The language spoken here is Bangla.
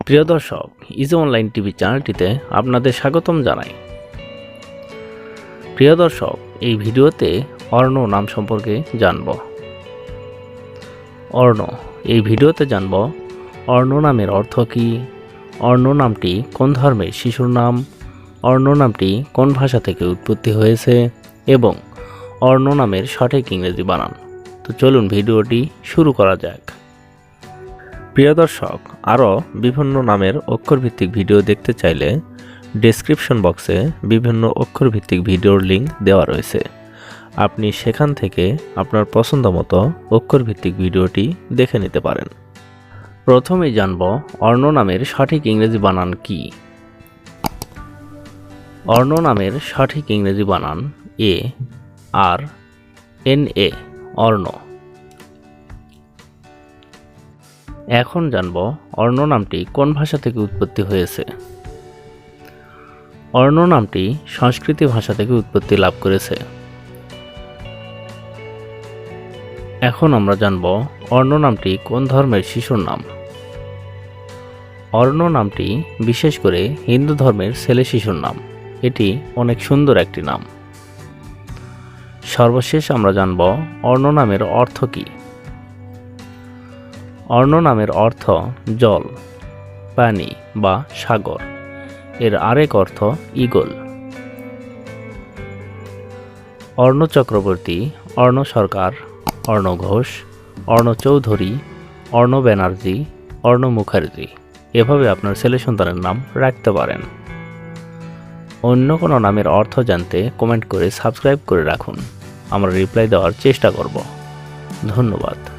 প্রিয় দর্শক, ইজি অনলাইন টিভি চ্যানেলটিতে আপনাদের স্বাগতম জানাই। প্রিয় দর্শক, এই ভিডিওতে অর্ণ নাম সম্পর্কে জানব। অর্ণ এই ভিডিওতে জানব অর্ণ নামের অর্থ কী, অর্ণ নামটি কোন ধর্মের শিশুর নাম, অর্ণ নামটি কোন ভাষা থেকে উৎপত্তি হয়েছে এবং অর্ণ নামের সঠিক ইংরেজি বানান। তো চলুন ভিডিওটি শুরু করা যাক। প্রিয় দর্শক, আরও বিভিন্ন নামের অক্ষরভিত্তিক ভিডিও দেখতে চাইলে ডেসক্রিপশন বক্সে বিভিন্ন অক্ষরভিত্তিক ভিডিওর লিঙ্ক দেওয়া রয়েছে। আপনি সেখান থেকে আপনার পছন্দ মতো অক্ষরভিত্তিক ভিডিওটি দেখে নিতে পারেন। প্রথমেই জানব অর্ণ নামের সঠিক ইংরেজি বানান কি। অর্ণ নামের সঠিক ইংরেজি বানান ARNA, অর্ণ। এখন জানব অর্ণ নামটি কোন ভাষা থেকে উৎপত্তি হয়েছে। অর্ণ নামটি সংস্কৃত ভাষা থেকে উৎপত্তি লাভ করেছে। এখন আমরা জানব অর্ণ নামটি কোন ধর্মের শিশুর নাম। অর্ণ নামটি বিশেষ করে হিন্দু ধর্মের ছেলে শিশুর নাম। এটি অনেক সুন্দর একটি নাম। সর্বশেষ আমরা জানব অর্ণ নামের অর্থ কী। অর্ণ নামের অর্থ জল, পানি বা সাগর। এর আরেক অর্থ ঈগল। অর্ণ চক্রবর্তী, অর্ণ সরকার, অর্ণ ঘোষ, অর্ণ চৌধুরী, অর্ণ ব্যানার্জি, অর্ণ মুখার্জি, এভাবে আপনার ছেলে সন্তানের নাম রাখতে পারেন। অন্য কোনো নামের অর্থ জানতে কমেন্ট করে সাবস্ক্রাইব করে রাখুন। আমরা রিপ্লাই দেওয়ার চেষ্টা করব। ধন্যবাদ।